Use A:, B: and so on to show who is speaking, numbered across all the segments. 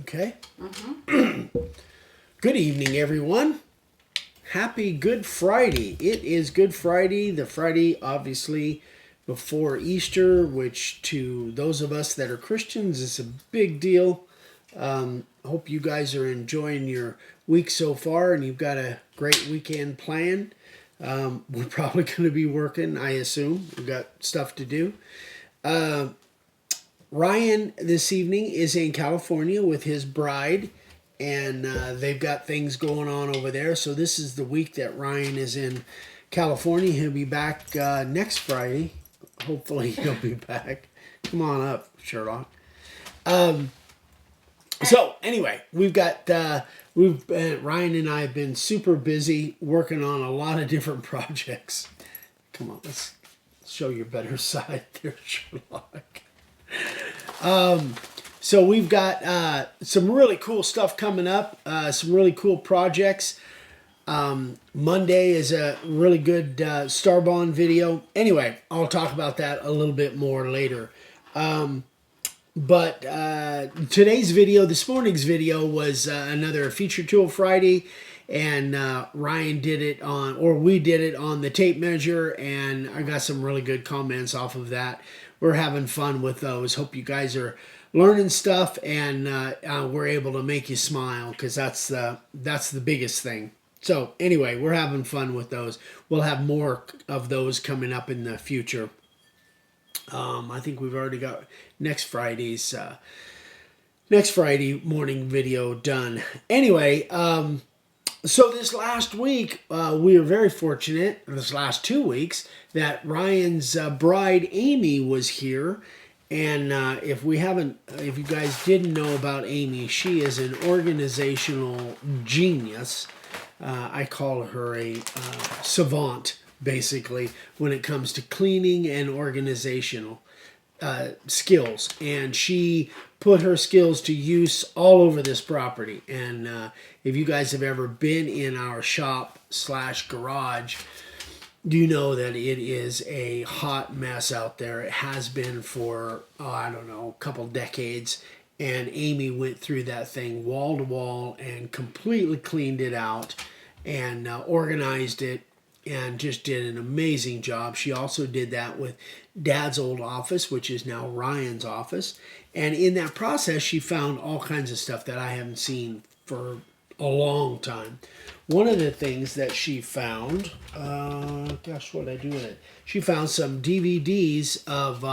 A: Okay. Good evening, everyone. Happy Good Friday. It is Good Friday, the Friday, obviously, before Easter, which to those of us that are Christians is a big deal. Hope you guys are enjoying your week so far and you've got a great weekend planned. We're probably going to be working, I assume. We've got stuff to do. Ryan this evening is in California with his bride, and they've got things going on over there. So this is the week that Ryan is in California. He'll be back next Friday. Hopefully he'll be back. Come on up, Sherlock. So anyway, Ryan and I have been super busy working on a lot of different projects. Come on, let's show your better side there, Sherlock. So we've got some really cool stuff coming up, some really cool projects. Monday is a really good Starbond video. Anyway, I'll talk about that a little bit more later. But today's video, this morning's video, was another Feature Tool Friday. And Ryan did it on, or we did it on the tape measure, and I got some really good comments off of that. We're having fun with those. Hope you guys are learning stuff, and we're able to make you smile, because that's the biggest thing. So anyway, we're having fun with those. We'll have more of those coming up in the future. I think we've already got next Friday morning video done. Anyway, so this last week, we were very fortunate, this last 2 weeks, that Ryan's bride, Amy, was here. And if you guys didn't know about Amy, she is an organizational genius. I call her a savant, basically, when it comes to cleaning and organizational skills. And she put her skills to use all over this property. And if you guys have ever been in our shop / garage, you know that it is a hot mess out there. It has been for, I don't know, a couple decades. And Amy went through that thing wall to wall and completely cleaned it out and organized it and just did an amazing job. She also did that with Dad's old office, which is now Ryan's office. And in that process, she found all kinds of stuff that I haven't seen for a long time. One of the things that she found, gosh, what did I do with it? She found some DVDs of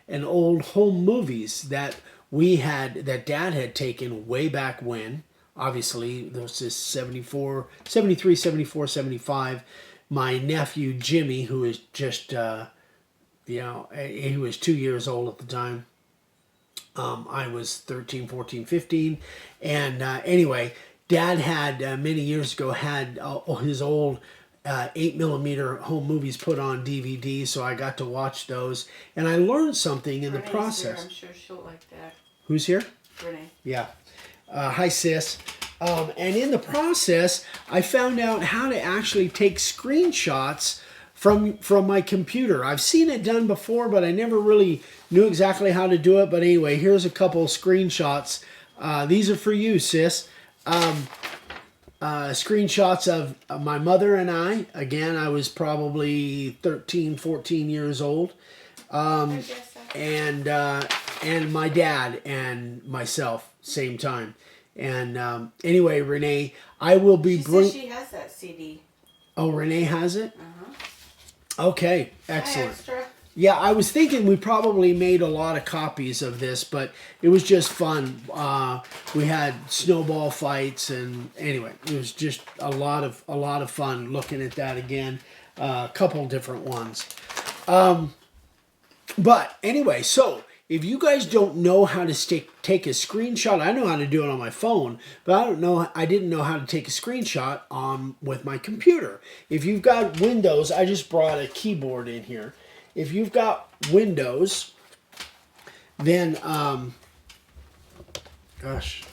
A: an old home movies that that Dad had taken way back when. Obviously, this is 74, 73, 74, 75. My nephew, Jimmy, who is just, he was 2 years old at the time. I was 13, 14, 15. And anyway, Dad had, many years ago, had his old 8mm home movies put on DVD, so I got to watch those. And I learned something in the process.
B: Here. I'm sure she'll like that.
A: Who's here?
B: Renee.
A: Yeah. Hi, sis. And in the process, I found out how to actually take screenshots from my computer. I've seen it done before, but I never really knew exactly how to do it. But anyway, here's a couple screenshots. These are for you, sis. Screenshots of my mother and I. Again, I was probably 13, 14 years old. And my dad and myself, same time. And anyway, Renee, I will be
B: bringing. She has that CD.
A: Oh, Renee has it? Okay, excellent.
B: Extra.
A: Yeah, I was thinking we probably made a lot of copies of this, but it was just fun. We had snowball fights, and anyway, it was just a lot of fun looking at that again. A couple different ones. But anyway, so if you guys don't know how to take a screenshot, I know how to do it on my phone, but I didn't know how to take a screenshot with my computer. If you've got Windows, I just brought a keyboard in here. If you've got Windows, then, gosh.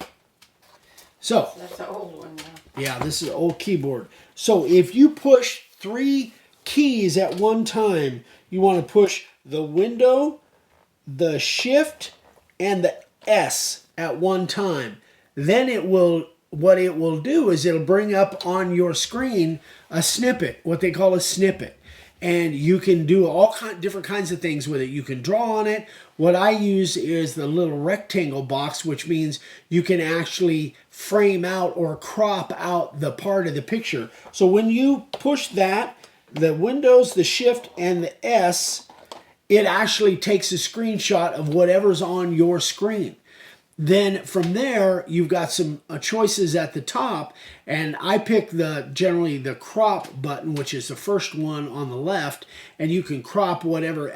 A: So.
B: That's an old one now.
A: Yeah, this is an old keyboard. So if you push 3 keys at one time, you want to push the window, the shift, and the S at one time. Then what it will do is it'll bring up on your screen a snippet, what they call a snippet. And you can do all different kinds of things with it. You can draw on it. What I use is the little rectangle box, which means you can actually frame out or crop out the part of the picture. So when you push that, the Windows, the Shift, and the S, it actually takes a screenshot of whatever's on your screen. Then from there, you've got some choices at the top, and I pick generally the crop button, which is the first one on the left, and you can crop whatever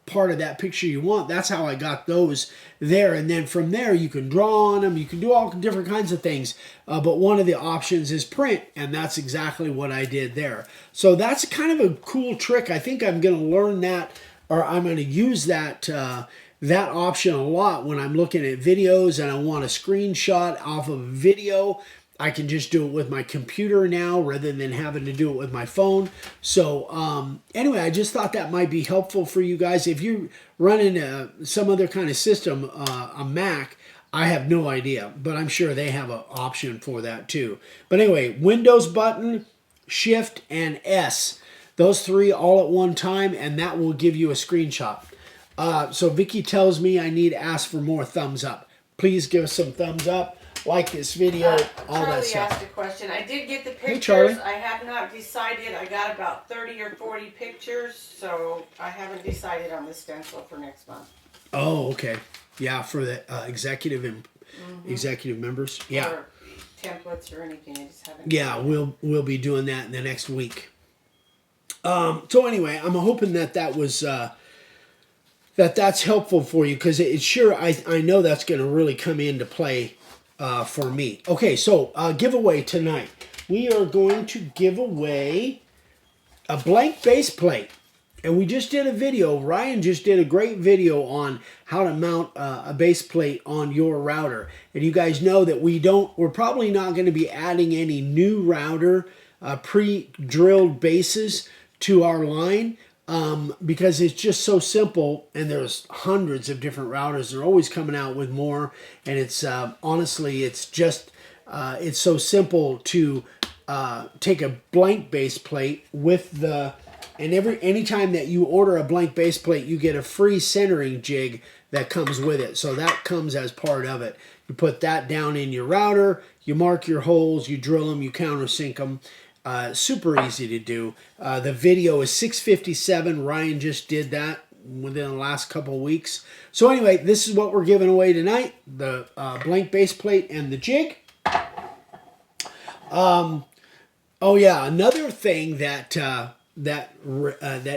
A: part of that picture you want. That's how I got those there, and then from there you can draw on them. You can do all different kinds of things, but one of the options is print, and that's exactly what I did there. So that's kind of a cool trick. I think I'm going to learn that, or I'm going to use that option a lot when I'm looking at videos and I want a screenshot off of a video. I can just do it with my computer now rather than having to do it with my phone. So anyway, I just thought that might be helpful for you guys. If you're running some other kind of system, a Mac, I have no idea, but I'm sure they have an option for that too. But anyway, Windows button, Shift, and S. Those three all at one time, and that will give you a screenshot. So Vicky tells me I need to ask for more thumbs up. Please give us some thumbs up, like this video, all that
B: Charlie
A: stuff.
B: asked a question. I did get the pictures.
A: Hey, Charlie.
B: I have not decided. I got about 30 or 40 pictures, so I haven't decided on the stencil for next month.
A: Oh, okay. Yeah, for the executive and executive members. Yeah.
B: Or templates or anything. I just haven't.
A: Yeah, we'll be doing that in the next week. So anyway, I'm hoping that was that's helpful for you, because it's sure I know that's going to really come into play for me. Okay, so giveaway tonight. We are going to give away a blank base plate. And we just did a video. Ryan just did a great video on how to mount a base plate on your router. And you guys know that we're probably not going to be adding any new router pre-drilled bases to our line. Because it's just so simple, and there's hundreds of different routers. They're always coming out with more, and it's honestly, it's just it's so simple to take a blank base plate with anytime that you order a blank base plate, you get a free centering jig that comes with it. So that comes as part of it. You put that down in your router, you mark your holes, you drill them, you countersink them. Super easy to do. The video is 6:57. Ryan just did that within the last couple of weeks. So anyway, this is what we're giving away tonight: the blank base plate and the jig. Oh yeah, another thing that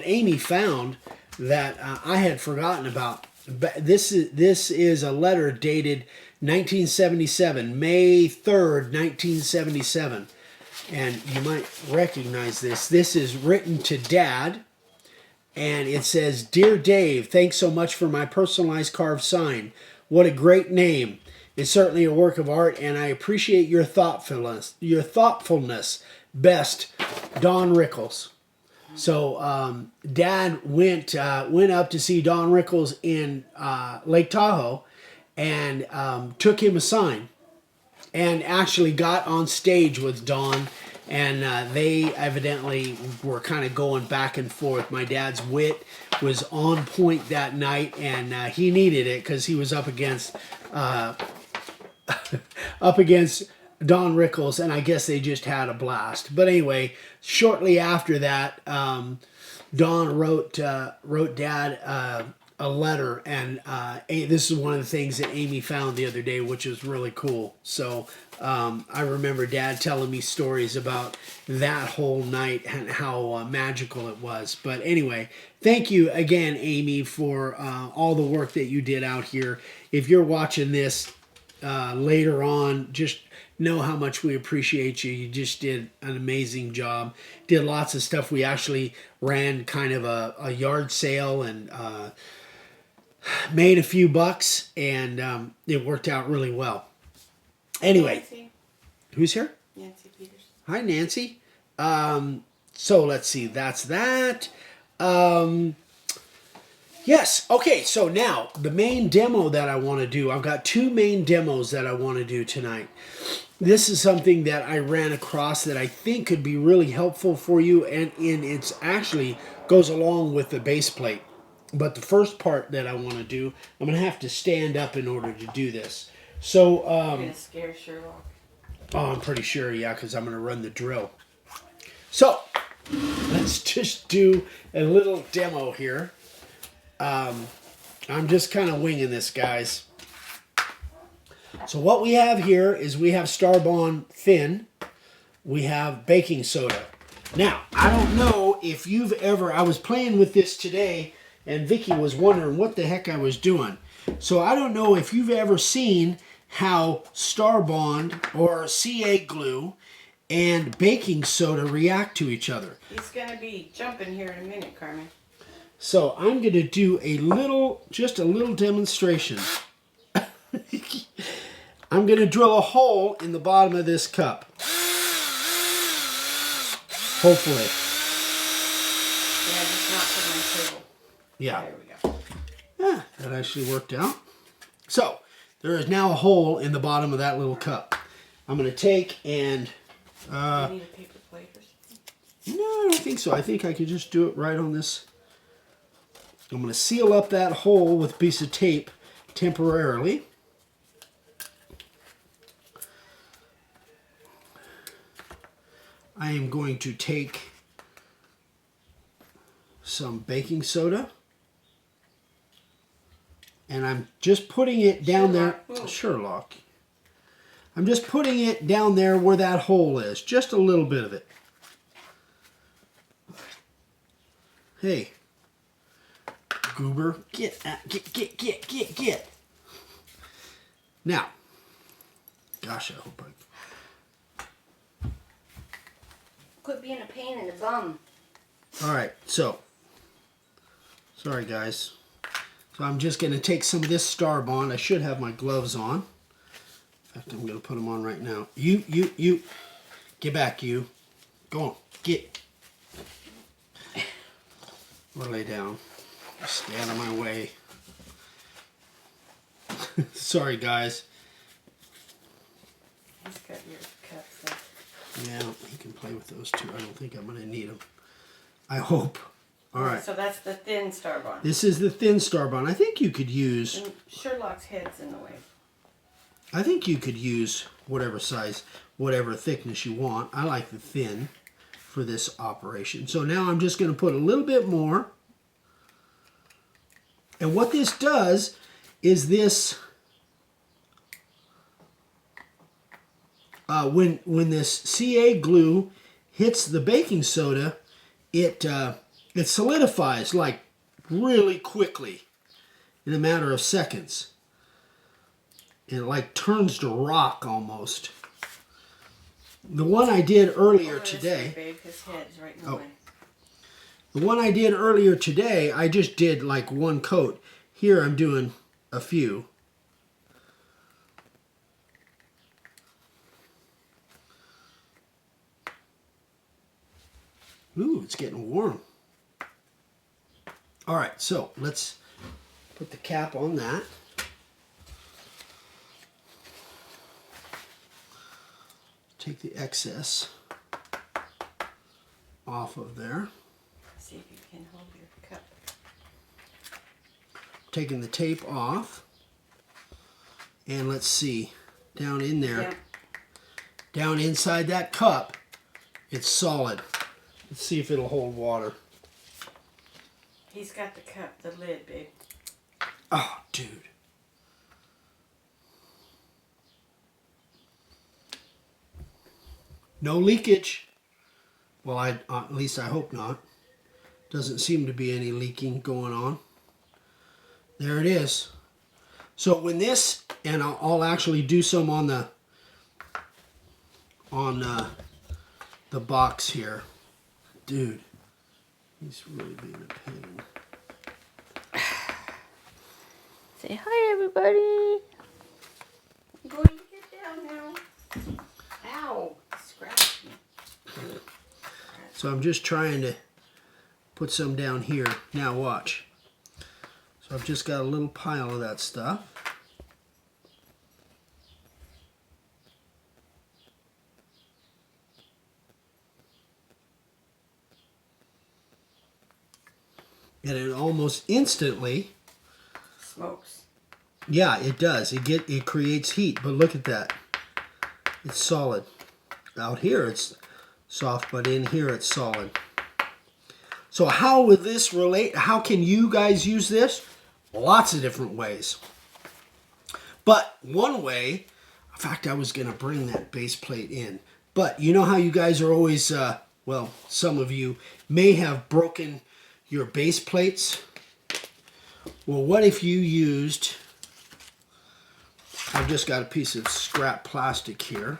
A: Amy found that I had forgotten about. This is a letter dated 1977, May 3rd, 1977. And you might recognize this. This is written to Dad, and it says, "Dear Dave, thanks so much for my personalized carved sign. What a great name. It's certainly a work of art, and I appreciate your thoughtfulness. Best, Don Rickles." So Dad went up to see Don Rickles in Lake Tahoe, and took him a sign. And actually got on stage with Don, and they evidently were kind of going back and forth. My dad's wit was on point that night, and he needed it because he was up against Don Rickles, and I guess they just had a blast. But anyway, shortly after that, Don wrote Dad a letter, and this is one of the things that Amy found the other day, which was really cool. So I remember Dad telling me stories about that whole night and how magical it was. But anyway, thank you again, Amy, for all the work that you did out here. If you're watching this later on, just know how much we appreciate you. You just did an amazing job. Did lots of stuff. We actually ran kind of a yard sale and made a few bucks, and it worked out really well. Anyway,
B: Nancy.
A: Who's here?
B: Nancy Peters.
A: Hi, Nancy. So let's see. That's that. Yes. Okay. So now the main demo that I want to do, I've got two main demos that I want to do tonight. This is something that I ran across that I think could be really helpful for you, and it's actually goes along with the base plate. But the first part that I want to do, I'm going to have to stand up in order to do this. So,
B: You're going to scare Sherlock.
A: oh, I'm pretty sure, yeah, because I'm going to run the drill. So, let's just do a little demo here. I'm just kind of winging this, guys. So what we have here is we have Starbond thin. We have baking soda. Now, I don't know if you've ever... I was playing with this today, and Vicky was wondering what the heck I was doing. So I don't know if you've ever seen how Starbond or CA glue and baking soda react to each other.
B: He's going to be jumping here in a minute, Carmen.
A: So I'm going to do just a little demonstration. I'm going to drill a hole in the bottom of this cup. Hopefully.
B: Yeah, just not put my table.
A: Yeah.
B: There we go.
A: Yeah, that actually worked out. So there is now a hole in the bottom of that little cup. I'm going to take and...
B: Do you need a paper plate or something?
A: No, I don't think so. I think I could just do it right on this. I'm going to seal up that hole with a piece of tape temporarily. I am going to take some baking soda, and I'm just putting it down there. Sherlock. I'm just putting it down there where that hole is. Just a little bit of it. Hey. Goober. Get. Now. Gosh, I hope I...
C: Quit being a pain in the bum.
A: Alright, so. Sorry, guys. So I'm just going to take some of this Starbond. I should have my gloves on. In fact, I'm going to put them on right now. You. Get back, you. Go on. Get. Or lay down. Stay out of my way. Sorry, guys.
B: He's got your cups there.
A: Yeah, he can play with those too. I don't think I'm going to need them. I hope. All right.
B: So that's the thin Starbond.
A: This is the thin Starbond. I think you could use...
B: And Sherlock's head's in the way.
A: I think you could use whatever size, whatever thickness you want. I like the thin for this operation. So now I'm just going to put a little bit more. And what this does is this... when this CA glue hits the baking soda, it solidifies like really quickly in a matter of seconds. And it like turns to rock almost. The one I did earlier today.
B: Babe, his head's right in the way.
A: The one I did earlier today, I just did like one coat. Here I'm doing a few. Ooh, it's getting warm. All right, so let's put the cap on that. Take the excess off of there.
B: See if you can hold your cup.
A: Taking the tape off. And let's see, down in there,
B: Yeah.
A: down inside that cup, it's solid. Let's see if it'll hold water.
B: He's got the cup, the lid, babe.
A: Oh, dude. No leakage. Well, at least I hope not. Doesn't seem to be any leaking going on. There it is. So when this, and I'll actually do some on the box here. Dude, he's really being a pain.
C: Say hi, everybody.
B: I'm going to get down now. Ow! Scratched me.
A: So I'm just trying to put some down here. Now watch. I've just got a little pile of that stuff. And it almost instantly,
B: Smokes.
A: yeah, it does. It creates heat, but look at that. It's solid. Out here it's soft, but in here it's solid. So how would this relate? How can you guys use this? Lots of different ways. But one way, in fact, I was going to bring that base plate in. But you know how you guys are always, well, some of you may have broken your base plates. Well, what if you used, I've just got a piece of scrap plastic here.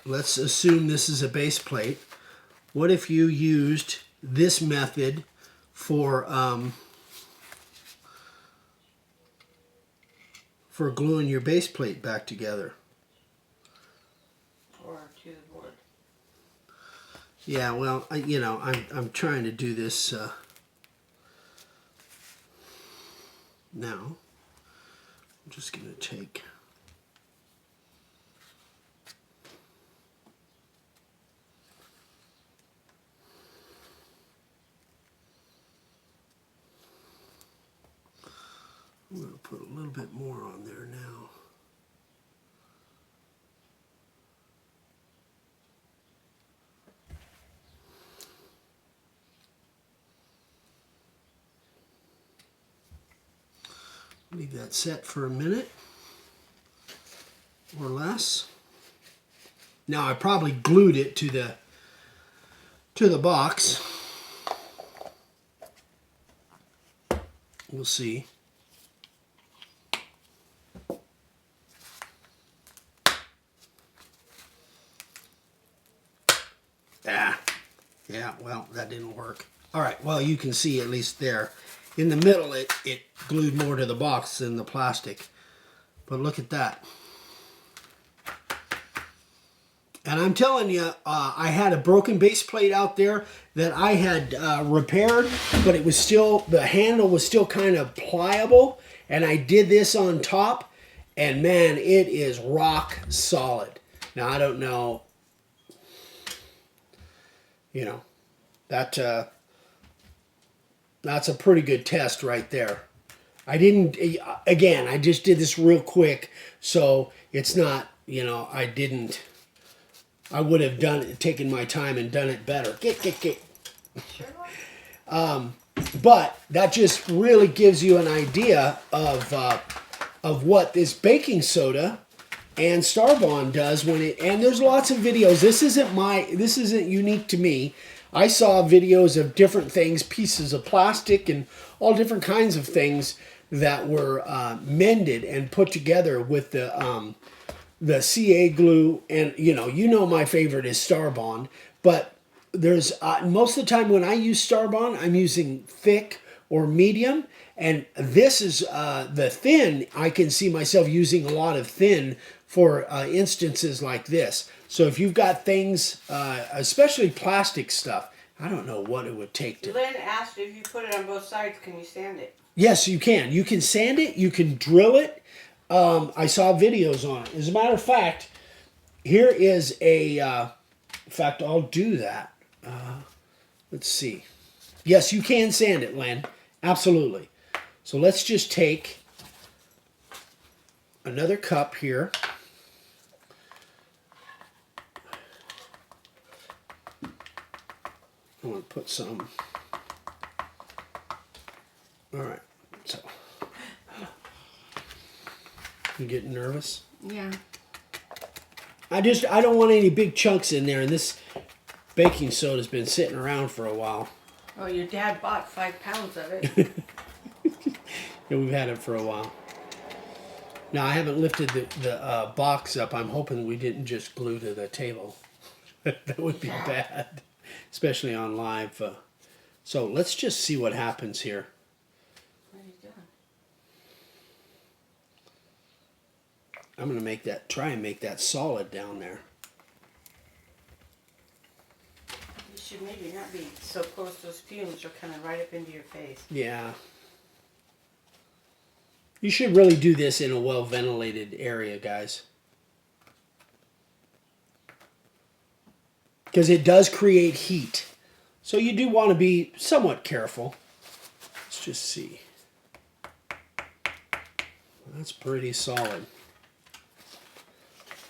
A: Let's assume this is a base plate. What if you used this method for gluing your base plate back together?
B: Or to the board.
A: Yeah, well, I'm trying to do this now. I'm just going to take... I'm going to put a little bit more on there now. Leave that set for a minute or less. Now I probably glued it to the box. We'll see. Yeah, well, that didn't work. All right, well, you can see at least there. In the middle, it glued more to the box than the plastic. But look at that. And I'm telling you, I had a broken base plate out there that I had repaired, but it was still, the handle was still kind of pliable. And I did this on top, and man, it is rock solid. Now, I don't know, you know, that's a pretty good test right there. I didn't, again, I just did this real quick, so it's not, you know, I would have taken my time and done it better. Get.
B: Sure.
A: But that just really gives you an idea of what this baking soda and Starbond does and there's lots of videos. This isn't unique to me. I saw videos of different things, pieces of plastic and all different kinds of things that were mended and put together with the CA glue. And you know my favorite is Starbond, but there's most of the time when I use Starbond, I'm using thick or medium, and this is the thin. I can see myself using a lot of thin for instances like this. So if you've got things, especially plastic stuff, I don't know what it would take to...
B: Lynn asked if you put it on both sides, can you sand it?
A: Yes, you can. You can sand it. You can drill it. I saw videos on it. As a matter of fact, here is a... in fact, I'll do that. Let's see. Yes, you can sand it, Len. Absolutely. So let's just take another cup here. I'm going to put some. All right. So, you getting nervous?
C: Yeah.
A: I don't want any big chunks in there, and this baking soda's been sitting around for a while.
B: Oh, your dad bought 5 pounds of it.
A: Yeah, we've had it for a while. Now, I haven't lifted the box up. I'm hoping we didn't just glue to the table. That would be bad, especially on live. So let's just see what happens here.
B: What are you doing?
A: I'm going to try and make that solid down there.
B: You should maybe not be so close. Those fumes are coming right up into your face.
A: Yeah. You should really do this in a well-ventilated area, guys. Because it does create heat. So you do want to be somewhat careful. Let's just see. That's pretty solid.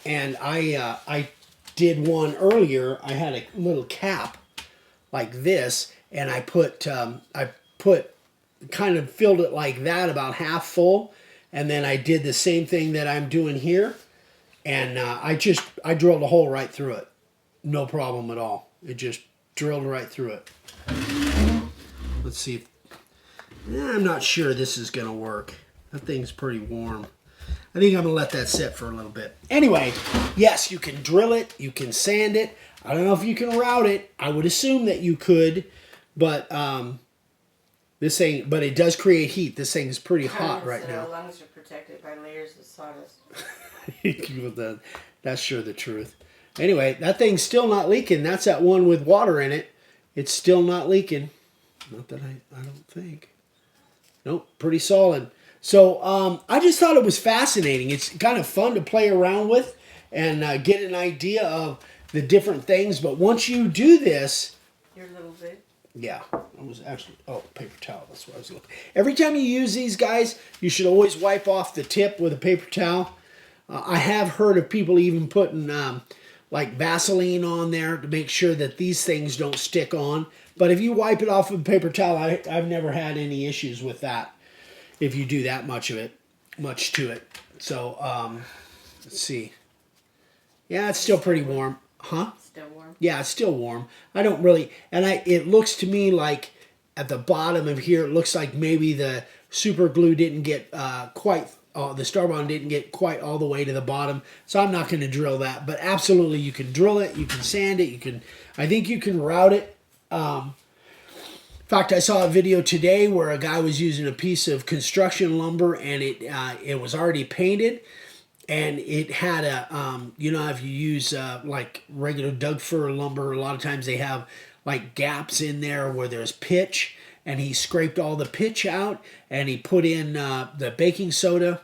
A: And I did one earlier. I had a little cap like this, and I put kind of filled it like that, about half full, and then I did the same thing that I'm doing here, and I drilled a hole right through it, no problem at all. It just drilled right through it. Let's see. I'm not sure this is gonna work. That thing's pretty warm. I think I'm gonna let that sit for a little bit. Anyway, yes, you can drill it, you can sand it. I don't know if you can route it. I would assume that you could, but this thing, but it does create heat. This thing is pretty hot right now.
B: Our lungs are protected by layers of sawdust.
A: That's sure the truth. Anyway, that thing's still not leaking. That's that one with water in it. It's still not leaking. Not that I don't think. Nope, pretty solid. So I just thought it was fascinating. It's kind of fun to play around with and get an idea of the different things. But once you do this...
B: Your little bit.
A: Yeah, I was actually... Oh, paper towel. That's what I was looking. Every time you use these, guys, you should always wipe off the tip with a paper towel. I have heard of people even putting like Vaseline on there to make sure that these things don't stick on. But if you wipe it off with a paper towel, I've never had any issues with that. If you do that much to it. So, let's see. Yeah, it's still pretty warm. Huh?
B: Still warm.
A: Yeah, it's still warm. I don't really, and it looks to me like at the bottom of here, it looks like maybe the super glue didn't get quite, the Starbond didn't get quite all the way to the bottom. So I'm not going to drill that. But absolutely, you can drill it, you can sand it, I think you can route it. In fact, I saw a video today where a guy was using a piece of construction lumber and it was already painted, and it had a, you know, if you use like regular Doug fir lumber, a lot of times they have like gaps in there where there's pitch, and he scraped all the pitch out and he put in the baking soda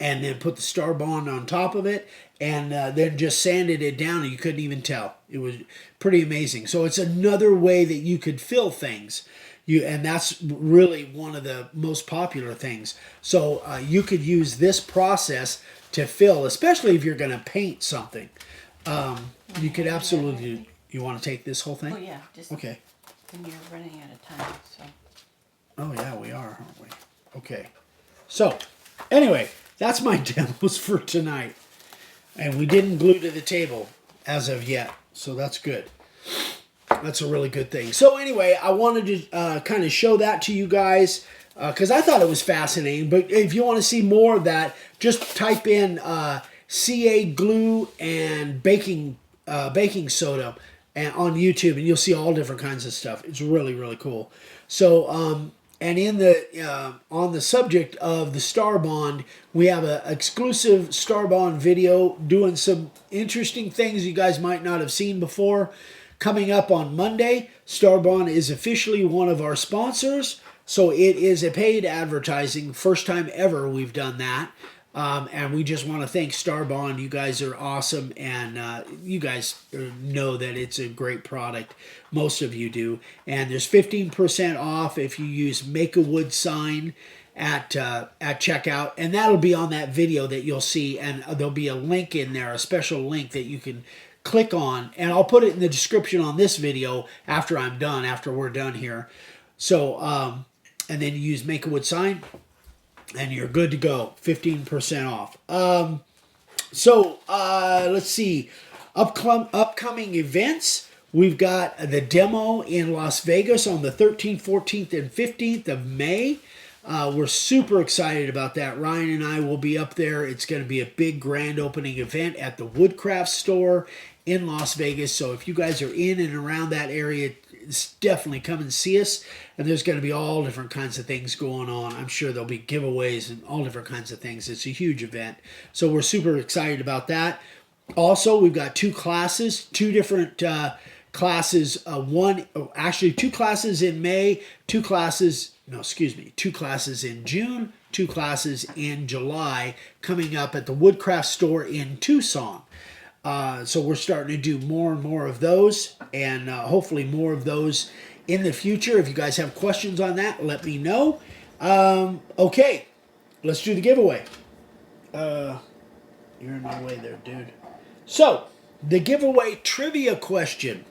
A: and then put the Starbond on top of it, and then just sanded it down, and you couldn't even tell. It was pretty amazing. So it's another way that you could fill things. And that's really one of the most popular things. So you could use this process to fill, especially if you're going to paint something. You could absolutely... You want to take this whole thing?
B: Oh, yeah. Just
A: okay.
B: when you're running out of time, so...
A: Oh, yeah, we are, aren't we? Okay. So, anyway, that's my demos for tonight. And we didn't glue to the table as of yet, so that's good. That's a really good thing. So anyway, I wanted to kind of show that to you guys because I thought it was fascinating. But if you want to see more of that, just type in CA glue and baking soda on YouTube, and you'll see all different kinds of stuff. It's really, really cool. So, and in the on the subject of the Starbond, we have an exclusive Starbond video doing some interesting things you guys might not have seen before. Coming up on Monday, Starbond is officially one of our sponsors, so it is a paid advertising. First time ever we've done that. And we just want to thank Starbond. You guys are awesome, and you guys know that it's a great product. Most of you do. And there's 15% off if you use Make a Wood Sign at checkout, and that'll be on that video that you'll see, and there'll be a link in there, a special link that you can click on, and I'll put it in the description on this video after we're done here. So, and then you use Make a Wood Sign, and you're good to go. 15% off. Let's see. Upcoming events. We've got the demo in Las Vegas on the 13th, 14th, and 15th of May. We're super excited about that. Ryan and I will be up there. It's going to be a big grand opening event at the Woodcraft store in Las Vegas. So if you guys are in and around that area, definitely come and see us. And there's going to be all different kinds of things going on. I'm sure there'll be giveaways and all different kinds of things. It's a huge event. So we're super excited about that. Also, we've got two classes, two different classes. Two classes in May, two classes in June, 2 classes in July coming up at the Woodcraft store in Tucson. So we're starting to do more and more of those, and hopefully more of those in the future. If you guys have questions on that, let me know. Okay, let's do the giveaway. You're in my way there, dude. So, the giveaway trivia question.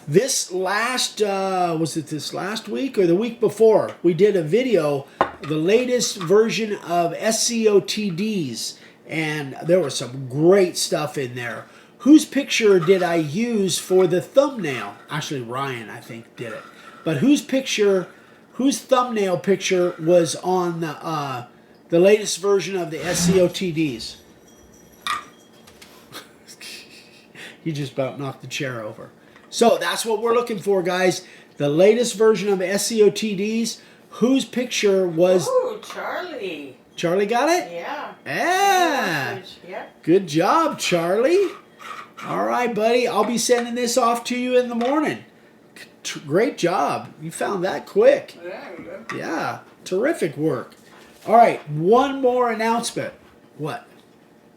A: This last, was it this last week or the week before? We did a video, the latest version of SCOTDs, and there was some great stuff in there. Whose picture did I use for the thumbnail? Actually, Ryan, I think, did it. But whose thumbnail picture was on the latest version of the SCOTDs? He just about knocked the chair over. So that's what we're looking for, guys. The latest version of SCOTDs. Whose picture was...
B: Ooh, Charlie.
A: Charlie got it?
B: Yeah.
A: Yeah.
B: Yeah.
A: Good job, Charlie. All right, buddy. I'll be sending this off to you in the morning. Great job. You found that quick. Yeah. Terrific work. All right. One more announcement. What?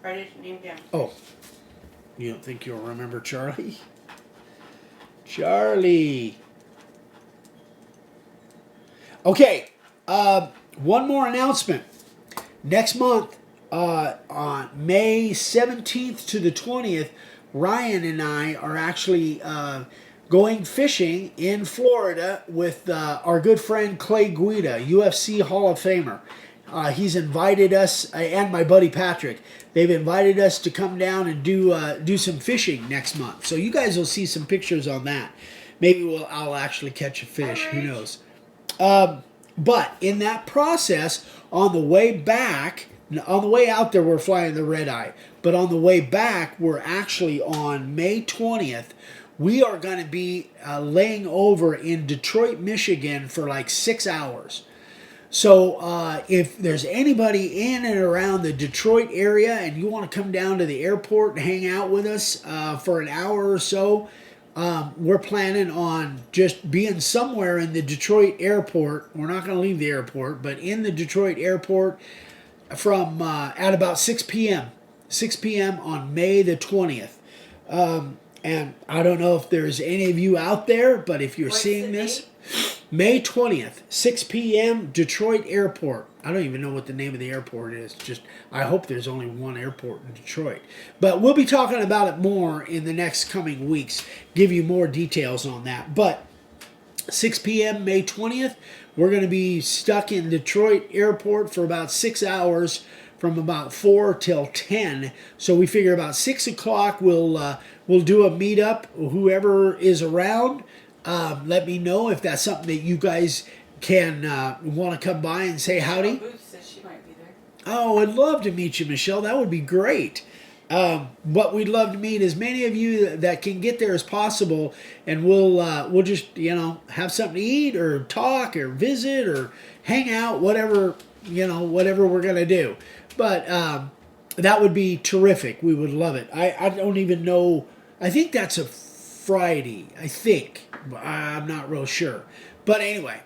B: Write his name down.
A: Oh. You don't think you'll remember Charlie? Charlie. Okay. One more announcement. Next month, on May 17th to the 20th, Ryan and I are actually going fishing in Florida with our good friend Clay Guida, UFC Hall of Famer. He's invited us, and my buddy Patrick. They've invited us to come down and do some fishing next month. So you guys will see some pictures on that. Maybe I'll actually catch a fish. Who knows? But in that process, on the way back, on the way out there, we're flying the red eye. But on the way back, we're actually on May 20th. We are going to be laying over in Detroit, Michigan for like 6 hours. So if there's anybody in and around the Detroit area and you want to come down to the airport and hang out with us for an hour or so, we're planning on just being somewhere in the Detroit airport. We're not going to leave the airport, but in the Detroit airport from at about 6 p.m. 6 p.m. on May the 20th. And I don't know if there's any of you out there, but if you're seeing this, May 20th, 6 p.m., Detroit Airport. I don't even know what the name of the airport is. Just, I hope there's only one airport in Detroit. But we'll be talking about it more in the next coming weeks, give you more details on that. But 6 p.m., May 20th, we're going to be stuck in Detroit Airport for about 6 hours from about 4 till 10. So we figure about 6 o'clock we'll do a meetup. Whoever is around, let me know if that's something that you guys can want to come by and say howdy.
B: Booth says she might be there.
A: Oh, I'd love to meet you, Michelle. That would be great. But we'd love to meet as many of you that can get there as possible, and we'll just have something to eat or talk or visit or hang out, whatever we're gonna do. But that would be terrific. We would love it. I don't even know. I think that's a Friday. I think. I'm not real sure. But anyway,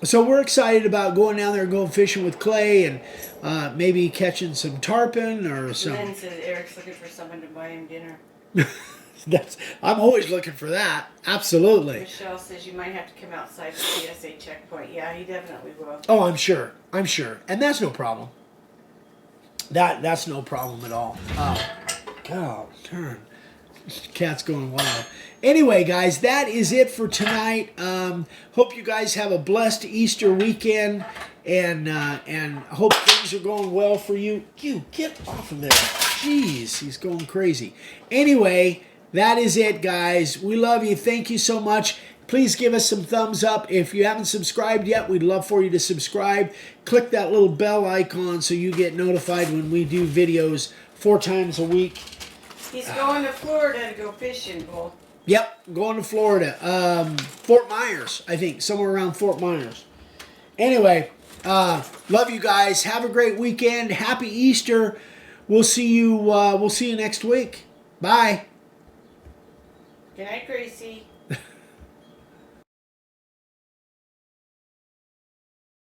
A: so we're excited about going down there and going fishing with Clay and maybe catching some tarpon or some.
B: Lynn says Eric's looking for someone to buy him dinner.
A: I'm always looking for that. Absolutely.
B: Michelle says you might have to come outside the TSA checkpoint. Yeah, he definitely will.
A: Oh, I'm sure. And that's no problem. That's no problem at all. God, turn. Cat's going wild. Anyway, guys, that is it for tonight. Hope you guys have a blessed Easter weekend, and hope things are going well for you. You get off of there. Jeez, he's going crazy. Anyway, that is it, guys. We love you. Thank you so much. Please give us some thumbs up. If you haven't subscribed yet, we'd love for you to subscribe. Click that little bell icon so you get notified when we do videos 4 times a week.
B: He's going to Florida to go fishing, Bull.
A: Yep, going to Florida. Fort Myers, I think. Somewhere around Fort Myers. Anyway, love you guys. Have a great weekend. Happy Easter. We'll see you next week. Bye.
B: Good night, Gracie.